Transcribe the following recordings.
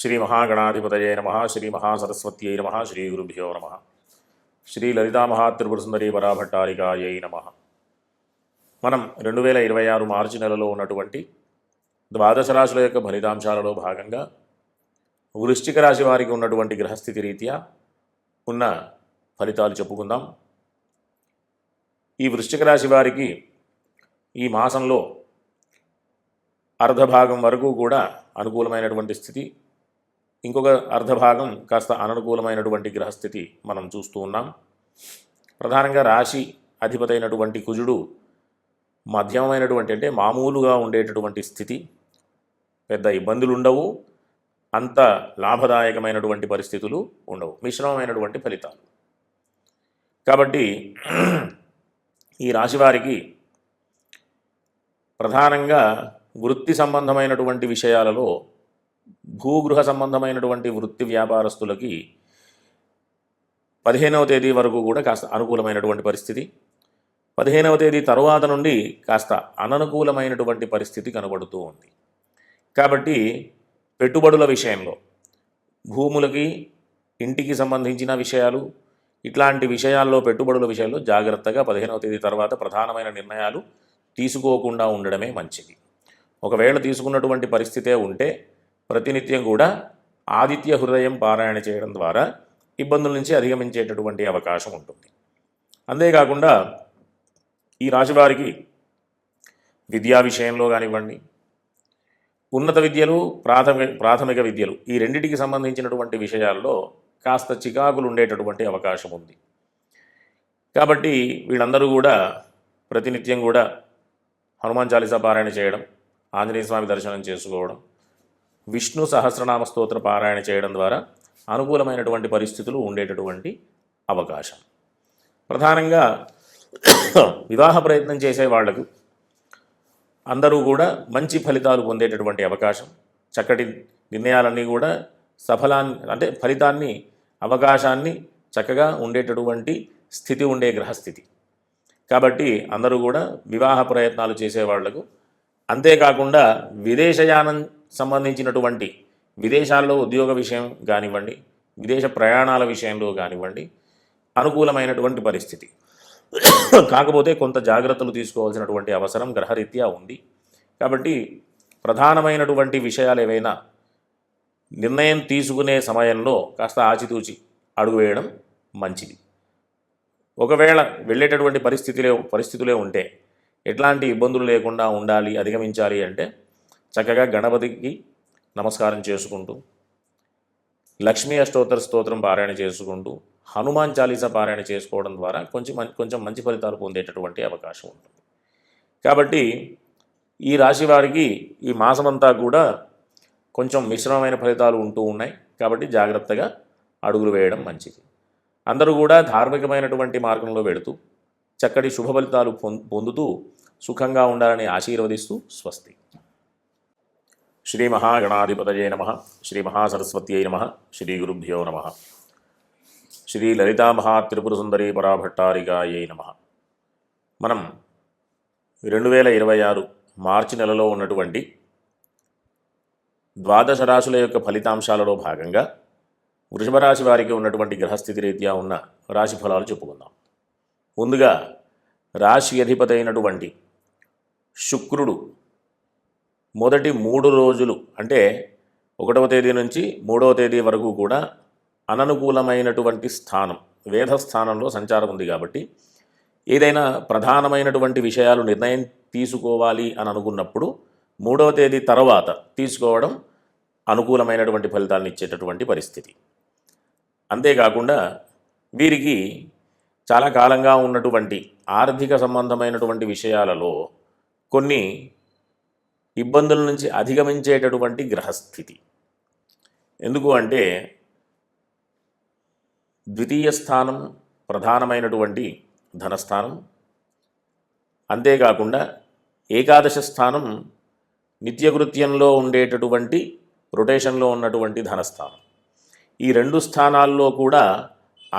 శ్రీ మహాగణాధిపతయే నమః. శ్రీ మహాసరస్వత్యై నమః. శ్రీ గురుభ్యో నమః. శ్రీ లలితామహాత్రిపురసుందరీ పరాభట్టారికాయై నమః. మనం 2026 మార్చి నెలలో ఉన్నటువంటి ద్వాదశ రాశుల యొక్క ఫలితాంశాలలో భాగంగా వృశ్చిక రాశి వారికి ఉన్నటువంటి గ్రహస్థితి రీత్యా ఉన్న ఫలితాలు చెప్పుకుందాం. ఈ వృశ్చిక రాశి వారికి ఈ మాసంలో అర్ధభాగం వరకు కూడా అనుకూలమైనటువంటి స్థితి, ఇంకొక అర్ధభాగం కాస్త అననుకూలమైనటువంటి గ్రహస్థితి మనం చూస్తూ ఉన్నాం. ప్రధానంగా రాశి అధిపతి అయినటువంటి కుజుడు మధ్యమైనటువంటి అంటే మామూలుగా ఉండేటటువంటి స్థితి, పెద్ద ఇబ్బందులు ఉండవు, అంత లాభదాయకమైనటువంటి పరిస్థితులు ఉండవు, మిశ్రమమైనటువంటి ఫలితాలు. కాబట్టి ఈ రాశి వారికి ప్రధానంగా వృత్తి సంబంధమైనటువంటి విషయాలలో భూగృహ సంబంధమైనటువంటి వృత్తి వ్యాపారస్తులకి 15వ తేదీ వరకు కూడా కాస్త అనుకూలమైనటువంటి పరిస్థితి, 15వ తేదీ తరువాత నుండి కాస్త అననుకూలమైనటువంటి పరిస్థితి కనబడుతూ ఉంది. కాబట్టి పెట్టుబడుల విషయంలో, భూములకి, ఇంటికి సంబంధించిన విషయాలు, ఇట్లాంటి విషయాల్లో పెట్టుబడుల విషయంలో జాగ్రత్తగా 15వ తేదీ తర్వాత ప్రధానమైన నిర్ణయాలు తీసుకోకుండా ఉండడమే మంచిది. ఒకవేళ తీసుకున్నటువంటి పరిస్థితే ఉంటే ప్రతినిత్యం కూడా ఆదిత్య హృదయం పారాయణ చేయడం ద్వారా ఇబ్బందుల నుంచి అధిగమించేటటువంటి అవకాశం ఉంటుంది. అంతేకాకుండా ఈ రాశివారికి విద్యా విషయంలో కానివ్వండి, ఉన్నత విద్యలు, ప్రాథమిక విద్యలు, ఈ రెండింటికి సంబంధించినటువంటి విషయాల్లో కాస్త చికాకులు ఉండేటటువంటి అవకాశం ఉంది. కాబట్టి వీళ్ళందరూ కూడా ప్రతినిత్యం కూడా హనుమాన్ చాలీసా పారాయణ చేయడం, ఆంజనేయ స్వామి దర్శనం చేసుకోవడం, విష్ణు సహస్రనామ స్తోత్ర పారాయణ చేయడం ద్వారా అనుకూలమైనటువంటి పరిస్థితులు ఉండేటటువంటి అవకాశం. ప్రధానంగా వివాహ ప్రయత్నం చేసే వాళ్లకు అందరూ కూడా మంచి ఫలితాలు పొందేటటువంటి అవకాశం, చక్కటి నిర్ణయాలన్నీ కూడా ఫలితాన్ని, అవకాశాన్ని చక్కగా ఉండేటటువంటి స్థితి ఉండే గ్రహస్థితి. కాబట్టి అందరూ కూడా వివాహ ప్రయత్నాలు చేసేవాళ్లకు, అంతేకాకుండా విదేశయానం సంబంధించినటువంటి విదేశాల్లో ఉద్యోగ విషయం కానివ్వండి, విదేశ ప్రయాణాల విషయంలో కానివ్వండి అనుకూలమైనటువంటి పరిస్థితి. కాకపోతే కొంత జాగ్రత్తలు తీసుకోవాల్సినటువంటి అవసరం గ్రహరీత్యా ఉంది. కాబట్టి ప్రధానమైనటువంటి విషయాలు ఏవైనా నిర్ణయం తీసుకునే సమయంలో కాస్త ఆచితూచి అడుగు వేయడం మంచిది. ఒకవేళ వెళ్ళేటటువంటి పరిస్థితులే ఉంటే ఎట్లాంటి ఇబ్బందులు లేకుండా ఉండాలి, అధిగమించాలి అంటే చక్కగా గణపతికి నమస్కారం చేసుకుంటూ, లక్ష్మీ అష్టోత్తర స్తోత్రం పారాయణ చేసుకుంటూ, హనుమాన్ చాలీసా పారాయణ చేసుకోవడం ద్వారా కొంచెం మంచి ఫలితాలు పొందేటటువంటి అవకాశం ఉంటుంది. కాబట్టి ఈ రాశి వారికి ఈ మాసమంతా కూడా కొంచెం మిశ్రమమైన ఫలితాలు ఉంటూ ఉన్నాయి. కాబట్టి జాగ్రత్తగా అడుగులు వేయడం మంచిది. అందరూ కూడా ధార్మికమైనటువంటి మార్గంలో వెళుతూ చక్కటి శుభ ఫలితాలు పొందుతూ సుఖంగా ఉండాలని ఆశీర్వదిస్తూ స్వస్తి. శ్రీ మహాగణాధిపతయే నమః. శ్రీ మహాసరస్వత్యై నమః. శ్రీ గురుభ్యో నమః. శ్రీ లలితామహాత్రిపురసుందరీ పరాభట్టారికాయై నమః. మనం 2026 మార్చి నెలలో ఉన్నటువంటి ద్వాదశ రాశుల యొక్క ఫలితాంశాలలో భాగంగా వృషభ రాశి వారికి ఉన్నటువంటి గ్రహస్థితి రీత్యా ఉన్న రాశి ఫలాలు చెప్పుకుందాం. ముందుగా రాశి అధిపతి అయినటువంటి శుక్రుడు మొదటి 3 రోజులు అంటే 1వ తేదీ నుంచి 3వ తేదీ వరకు కూడా అననుకూలమైనటువంటి స్థానం, వేధస్థానంలో సంచారం ఉంది. కాబట్టి ఏదైనా ప్రధానమైనటువంటి విషయాలు నిర్ణయం తీసుకోవాలి అని అనుకున్నప్పుడు 3వ తేదీ తర్వాత తీసుకోవడం అనుకూలమైనటువంటి ఫలితాలను ఇచ్చేటటువంటి పరిస్థితి. అంతేకాకుండా వీరికి చాలా కాలంగా ఉన్నటువంటి ఆర్థిక సంబంధమైనటువంటి విషయాలలో కొన్ని ఇబ్బందుల నుంచి అధిగమించేటటువంటి గ్రహస్థితి. ఎందుకు అంటే ద్వితీయ స్థానం ప్రధానమైనటువంటి ధనస్థానం, అంతేకాకుండా ఏకాదశ స్థానం నిత్యకృత్యంలో ఉండేటటువంటి రొటేషన్లో ఉన్నటువంటి ధనస్థానం. ఈ 2 స్థానాల్లో కూడా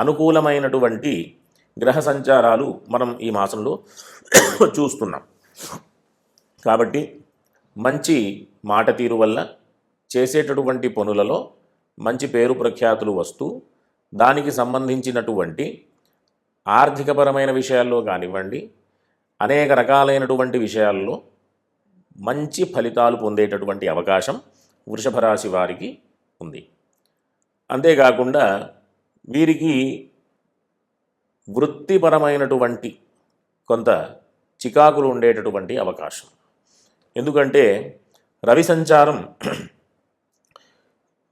అనుకూలమైనటువంటి గ్రహ సంచారాలు మనం ఈ మాసంలో చూస్తున్నాం. కాబట్టి మంచి మాట తీరు వల్ల చేసేటటువంటి పనులలో మంచి పేరు ప్రఖ్యాతులు వస్తూ దానికి సంబంధించినటువంటి ఆర్థికపరమైన విషయాల్లో కానివ్వండి, అనేక రకాలైనటువంటి విషయాల్లో మంచి ఫలితాలు పొందేటటువంటి అవకాశం వృషభ రాశి వారికి ఉంది. అంతేకాకుండా వీరికి వృత్తిపరమైనటువంటి కొంత చికాకులు ఉండేటటువంటి అవకాశం. ఎందుకంటే రవి సంచారం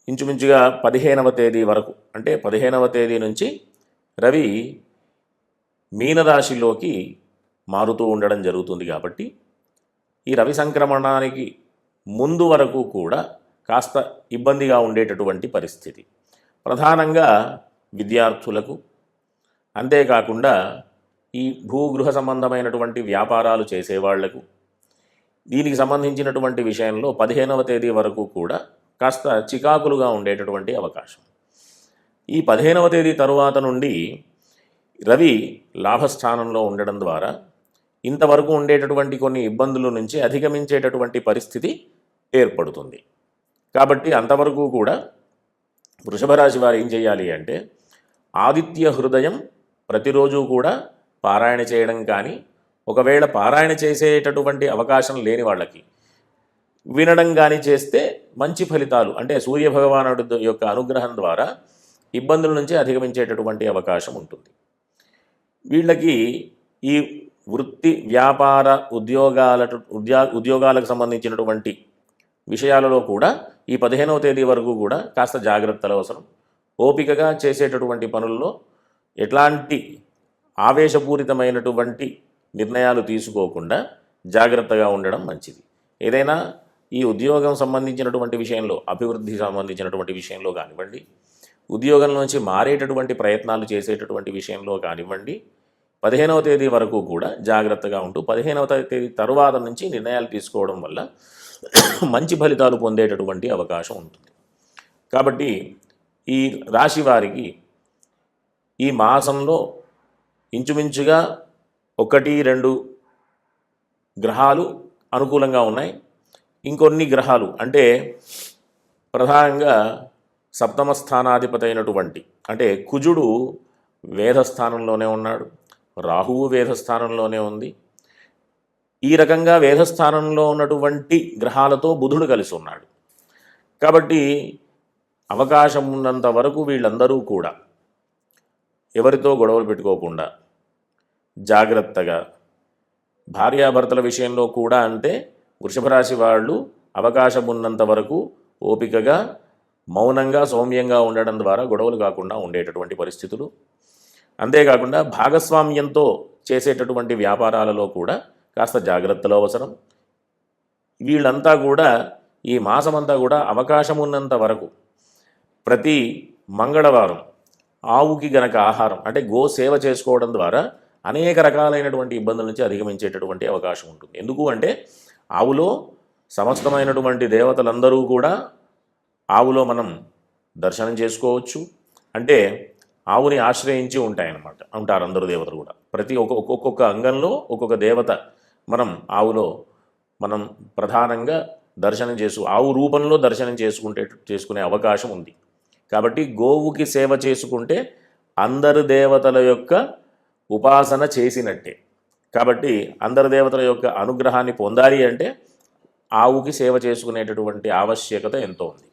ఇంచుమించుగా 15వ తేదీ వరకు, అంటే 15వ తేదీ నుంచి రవి మీనరాశిలోకి మారుతూ ఉండడం జరుగుతుంది. కాబట్టి ఈ రవి సంక్రమణానికి ముందు వరకు కూడా కాస్త ఇబ్బందిగా ఉండేటటువంటి పరిస్థితి ప్రధానంగా విద్యార్థులకు, అంతేకాకుండా ఈ భూగృహ సంబంధమైనటువంటి వ్యాపారాలు చేసేవాళ్లకు, దీనికి సంబంధించినటువంటి విషయంలో 15వ తేదీ వరకు కూడా కాస్త చికాకులుగా ఉండేటటువంటి అవకాశం. ఈ 15వ తేదీ తరువాత నుండి రవి లాభస్థానంలో ఉండడం ద్వారా ఇంతవరకు ఉండేటటువంటి కొన్ని ఇబ్బందుల నుంచి అధిగమించేటటువంటి పరిస్థితి ఏర్పడుతుంది. కాబట్టి అంతవరకు కూడా వృషభ రాశి వారు ఏం చేయాలి అంటే ఆదిత్య హృదయం ప్రతిరోజు కూడా పారాయణ చేయడం కానీ, ఒకవేళ పారాయణ చేసేటటువంటి అవకాశం లేని వాళ్ళకి వినడం కానీ చేస్తే మంచి ఫలితాలు, అంటే సూర్యభగవానుడి యొక్క అనుగ్రహం ద్వారా ఇబ్బందుల నుంచి అధిగమించేటటువంటి అవకాశం ఉంటుంది. వీళ్ళకి ఈ వృత్తి వ్యాపార ఉద్యోగాలకు సంబంధించినటువంటి విషయాలలో కూడా ఈ 15వ తేదీ వరకు కూడా కాస్త జాగ్రత్తలు అవసరం. ఓపికగా చేసేటటువంటి పనుల్లో ఎట్లాంటి ఆవేశపూరితమైనటువంటి నిర్ణయాలు తీసుకోకుండా జాగ్రత్తగా ఉండడం మంచిది. ఏదైనా ఈ ఉద్యోగం సంబంధించినటువంటి విషయంలో, అభివృద్ధి సంబంధించినటువంటి విషయంలో కానివ్వండి, ఉద్యోగం నుంచి మారేటటువంటి ప్రయత్నాలు చేసేటటువంటి విషయంలో కానివ్వండి, 15వ తేదీ వరకు కూడా జాగ్రత్తగా ఉంటూ 15వ తేదీ తరువాత నుంచి నిర్ణయాలు తీసుకోవడం వల్ల మంచి ఫలితాలు పొందేటటువంటి అవకాశం ఉంటుంది. కాబట్టి ఈ రాశి వారికి ఈ మాసంలో ఇంచుమించుగా 1-2 గ్రహాలు అనుకూలంగా ఉన్నాయి. ఇంకొన్ని గ్రహాలు, అంటే ప్రధానంగా సప్తమ స్థానాధిపతి అయినటువంటి, అంటే కుజుడు వేధస్థానంలోనే ఉన్నాడు, రాహువు వేధస్థానంలోనే ఉంది. ఈ రకంగా వేధస్థానంలో ఉన్నటువంటి గ్రహాలతో బుధుడు కలిసి ఉన్నాడు. కాబట్టి అవకాశం ఉన్నంత వరకు వీళ్ళందరూ కూడా ఎవరితో గొడవలు పెట్టుకోకుండా జాగ్రత్తగా, భార్యాభర్తల విషయంలో కూడా అంటే వృషభ రాశి వాళ్ళు అవకాశం ఉన్నంత వరకు ఓపికగా, మౌనంగా, సౌమ్యంగా ఉండడం ద్వారా గొడవలు కాకుండా ఉండేటటువంటి పరిస్థితులు. అంతేకాకుండా భాగస్వామ్యంతో చేసేటటువంటి వ్యాపారాలలో కూడా కాస్త జాగ్రత్తలు అవసరం. వీళ్ళంతా కూడా ఈ మాసమంతా కూడా అవకాశం ఉన్నంత వరకు ప్రతి మంగళవారం ఆవుకి గనక ఆహారం, అంటే గో సేవ చేసుకోవడం ద్వారా అనేక రకాలైనటువంటి ఇబ్బందుల నుంచి అధిగమించేటటువంటి అవకాశం ఉంటుంది. ఎందుకు అంటే ఆవులో సమస్తమైనటువంటి దేవతలందరూ కూడా ఆవులో మనం దర్శనం చేసుకోవచ్చు. అంటే ఆవుని ఆశ్రయించి ఉంటారు అందరూ దేవతలు కూడా. ప్రతి ఒక్కొక్క అంగంలో ఒక్కొక్క దేవత ఆవులో మనం ప్రధానంగా దర్శనం ఆవు రూపంలో దర్శనం చేసుకునే అవకాశం ఉంది. కాబట్టి గోవుకి సేవ చేసుకుంటే అందరు దేవతల యొక్క ఉపాసన చేసినట్టే. కాబట్టి అందరు దేవతల యొక్క అనుగ్రహాన్ని పొందాలి అంటే ఆవుకి సేవ చేసుకునేటటువంటి ఆవశ్యకత ఎంతో ఉంది.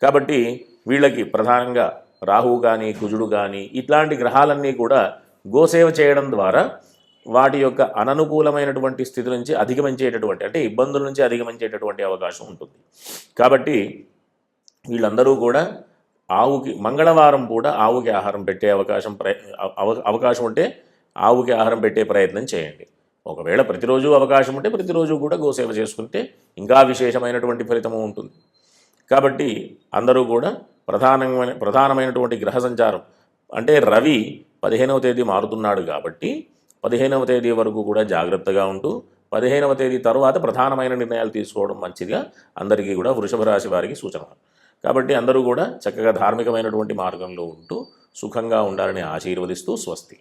కాబట్టి వీళ్ళకి ప్రధానంగా రాహువు కానీ, కుజుడు కానీ, ఇట్లాంటి గ్రహాలన్నీ కూడా గోసేవ చేయడం ద్వారా వాటి యొక్క అననుకూలమైనటువంటి స్థితి నుంచి అధిగమించేటటువంటి, అంటే ఇబ్బందుల నుంచి అధిగమించేటటువంటి అవకాశం ఉంటుంది. కాబట్టి వీళ్ళందరూ కూడా ఆవుకి మంగళవారం కూడా ఆవుకి ఆహారం పెట్టే అవకాశం ఉంటే ఆవుకి ఆహారం పెట్టే ప్రయత్నం చేయండి. ఒకవేళ ప్రతిరోజు అవకాశం ఉంటే ప్రతిరోజు కూడా గోసేవ చేసుకుంటే ఇంకా విశేషమైనటువంటి ఫలితము ఉంటుంది. కాబట్టి అందరూ కూడా ప్రధానమైనటువంటి గ్రహ సంచారం, అంటే రవి 15వ తేదీ మారుతున్నాడు కాబట్టి 15వ తేదీ వరకు కూడా జాగ్రత్తగా ఉంటూ 15వ తేదీ తర్వాత ప్రధానమైన నిర్ణయాలు తీసుకోవడం మంచిగా అందరికీ కూడా వృషభ రాశి వారికి సూచన. కాబట్టి అందరూ కూడా చక్కగా ధార్మికమైనటువంటి మార్గంలో ఉంటూ సుఖంగా ఉండాలని ఆశీర్వదిస్తూ స్వస్తి.